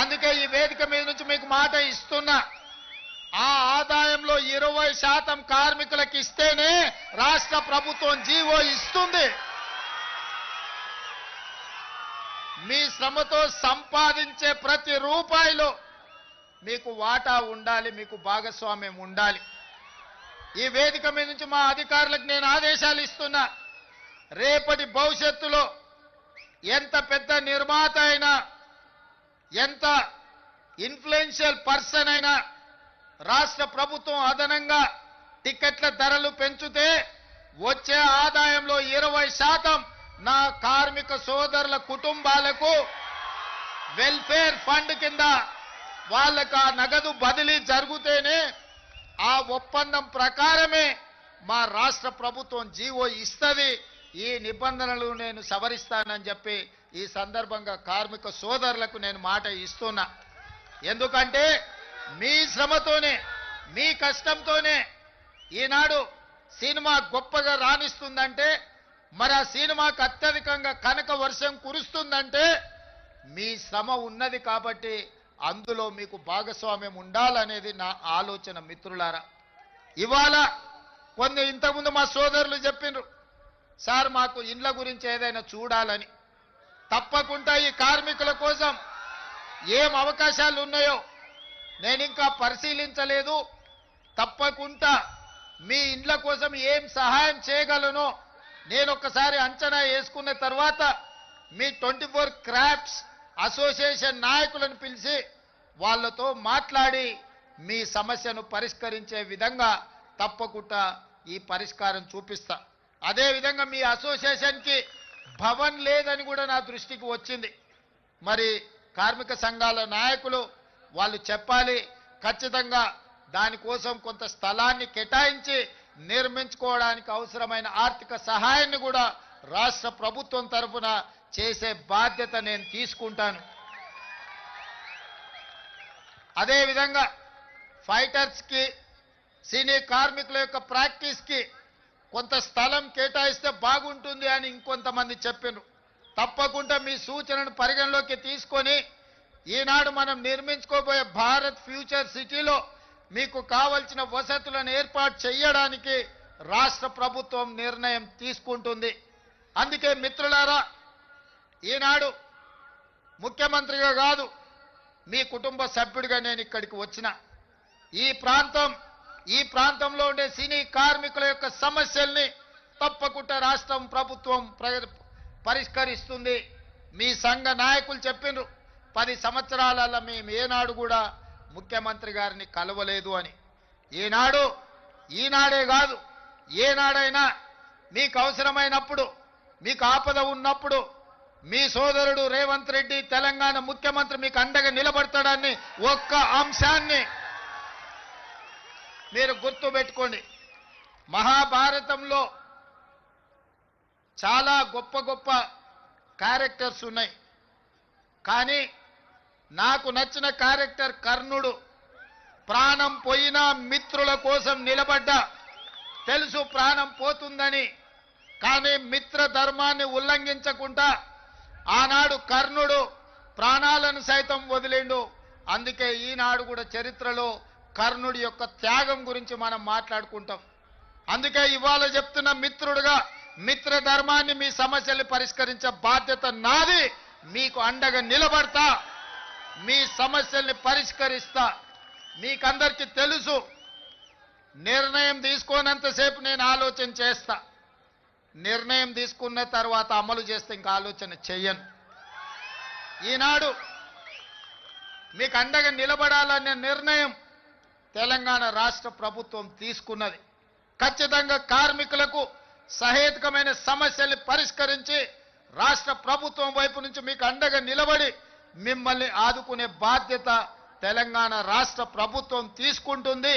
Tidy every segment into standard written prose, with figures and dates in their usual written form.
అందుకే ఈ వేదిక మీద నుంచి మీకు మాట ఇస్తున్నా, ఆ ఆదాయంలో 20% కార్మికులకు ఇస్తేనే రాష్ట్ర ప్రభుత్వం జీవో ఇస్తుంది. మీ శ్రమతో సంపాదించే ప్రతి రూపాయిలో మీకు వాటా ఉండాలి, మీకు భాగస్వామ్యం ఉండాలి. ఈ వేదిక మీద నుంచి మా అధికారులకు నేను ఆదేశాలు ఇస్తున్నా, రేపటి భవిష్యత్తులో ఎంత పెద్ద నిర్మాత అయినా, ఎంత ఇన్ఫ్లుయెన్షియల్ పర్సన్ అయినా రాష్ట్ర ప్రభుత్వం అదనంగా టికెట్ల ధరలు పెంచితే వచ్చే ఆదాయంలో 20% నా కార్మిక సోదరుల కుటుంబాలకు వెల్ఫేర్ ఫండ్ కింద వాళ్ళకు ఆ నగదు బదిలీ జరిగితేనే ఆ ఒప్పందం ప్రకారమే మా రాష్ట్ర ప్రభుత్వం జీవో ఇస్తుంది. ఈ నిబంధనలు నేను సవరిస్తానని చెప్పి ఈ సందర్భంగా కార్మిక సోదరులకు నేను మాట ఇస్తున్నా. ఎందుకంటే మీ శ్రమతోనే, మీ కష్టంతోనే ఈనాడు సినిమా గొప్పగా రాణిస్తుందంటే, మరి ఆ సినిమాకు అత్యధికంగా కనక వర్షం కురుస్తుందంటే మీ శ్రమ ఉన్నది కాబట్టి అందులో మీకు భాగస్వామ్యం ఉండాలనేది నా ఆలోచన. మిత్రులారా, ఇవాళ కొన్ని ఇంతకుముందు మా సోదరులు చెప్పిండ్రు, సార్ మాకు ఇండ్ల గురించి ఏదైనా చూడాలని. తప్పకుండా ఈ కార్మికుల కోసం ఏం అవకాశాలు ఉన్నాయో నేను ఇంకా పరిశీలించలేదు. తప్పకుండా మీ ఇండ్ల కోసం ఏం సహాయం చేయగలనో నేను ఒక్కసారి అంచనా వేసుకున్న తర్వాత మీ 24 క్రాఫ్ట్స్ అసోసియేషన్ నాయకులను పిలిచి వాళ్ళతో మాట్లాడి మీ సమస్యను పరిష్కరించే విధంగా తప్పకుండా ఈ పరిష్కారం చూపిస్తా. అదేవిధంగా మీ అసోసియేషన్కి భవన్ లేదని కూడా నా దృష్టికి వచ్చింది. మరి కార్మిక సంఘాల నాయకులు వాళ్ళు చెప్పాలి, ఖచ్చితంగా దానికోసం కొంత స్థలాన్ని కేటాయించి నిర్మించుకోవడానికి అవసరమైన ఆర్థిక సహాయాన్ని కూడా రాష్ట్ర ప్రభుత్వం తరఫున చేసే బాధ్యత నేను తీసుకుంటాను. అదేవిధంగా ఫైటర్స్కి, సినీ కార్మికుల యొక్క ప్రాక్టీస్కి కొంత స్థలం కేటాయిస్తే బాగుంటుంది అని ఇంకొంతమంది చెప్పారు. తప్పకుండా మీ సూచనను పరిగణలోకి తీసుకొని ఈనాడు మనం నిర్మించుకోబోయే భారత్ ఫ్యూచర్ సిటీలో మీకు కావలసిన వసతులను ఏర్పాటు చేయడానికి రాష్ట్ర ప్రభుత్వం నిర్ణయం తీసుకుంటుంది. అందుకే మిత్రులారా, ఈనాడు ముఖ్యమంత్రిగా కాదు, మీ కుటుంబ సభ్యుడిగా నేను ఇక్కడికి వచ్చిన. ఈ ప్రాంతంలో ఉండే సినీ కార్మికుల యొక్క సమస్యల్ని తప్పకుండా రాష్ట్రం ప్రభుత్వం పరిష్కరిస్తుంది. మీ సంఘ నాయకులు చెప్పినారు 10 సంవత్సరాలలో మేము ఏనాడు కూడా ముఖ్యమంత్రి గారిని కలవలేదు అని. ఈనాడే కాదు, ఏనాడైనా మీకు అవసరమైనప్పుడు, మీకు ఆపద ఉన్నప్పుడు మీ సోదరుడు రేవంత్ రెడ్డి తెలంగాణ ముఖ్యమంత్రి మీకు అండగా నిలబడతాడని ఒక్క అంశాన్ని మీరు గుర్తుపెట్టుకోండి. మహాభారతంలో చాలా గొప్ప గొప్ప క్యారెక్టర్స్ ఉన్నాయి, కానీ నాకు నచ్చిన క్యారెక్టర్ కర్ణుడు. ప్రాణం పోయినా మిత్రుల కోసం నిలబడ్డా, తెలుసు ప్రాణం పోతుందని, కానీ మిత్ర ధర్మాన్ని ఉల్లంఘించకుండా ఆనాడు కర్ణుడు ప్రాణాలను సైతం వదిలిండు. అందుకే ఈనాడు కూడా చరిత్రలో కర్ణుడి యొక్క త్యాగం గురించి మనం మాట్లాడుకుంటాం. అందుకే ఇవాళ చెప్తున్న మిత్రుడుగా మిత్ర ధర్మాన్ని, మీ సమస్యల్ని పరిష్కరించే బాధ్యత నాది. మీకు అండగా నిలబడతా, మీ సమస్యల్ని పరిష్కరిస్తా. మీకందరికీ తెలుసు, నిర్ణయం తీసుకోనంతసేపు నేను ఆలోచన చేస్తా, నిర్ణయం తీసుకున్న తర్వాత అమలు చేస్తే ఇంకా ఆలోచన చెయ్యను. ఈనాడు మీకు అండగా నిలబడాలనే నిర్ణయం తెలంగాణ రాష్ట్ర ప్రభుత్వం తీసుకున్నది. ఖచ్చితంగా కార్మికులకు సహేతుకమైన సమస్యల్ని పరిష్కరించి రాష్ట్ర ప్రభుత్వం వైపు నుంచి మీకు అండగా నిలబడి మిమ్మల్ని ఆదుకునే బాధ్యత తెలంగాణ రాష్ట్ర ప్రభుత్వం తీసుకుంటుంది.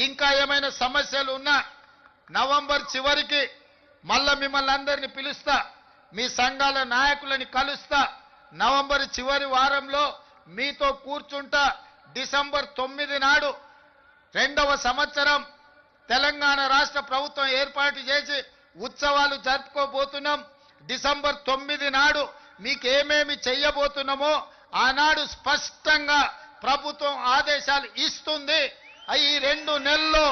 ఇంకా ఏమైనా సమస్యలు ఉన్నా నవంబర్ చివరికి మళ్ళా మిమ్మల్ని అందరినీ పిలుస్తా, మీ సంఘాల నాయకులని కలుస్తా. నవంబర్ చివరి వారంలో మీతో కూర్చుంటా. డిసెంబర్ 9 నాడు 2వ సంవత్సరం తెలంగాణ రాష్ట్ర ప్రభుత్వం ఏర్పాటు చేసి ఉత్సవాలు జరుపుకోబోతున్నాం. డిసెంబర్ 9 నాడు మీకేమేమి చెయ్యబోతున్నామో ఆనాడు స్పష్టంగా ప్రభుత్వం ఆదేశాలు ఇస్తుంది. ఈ 2 నెలల్లో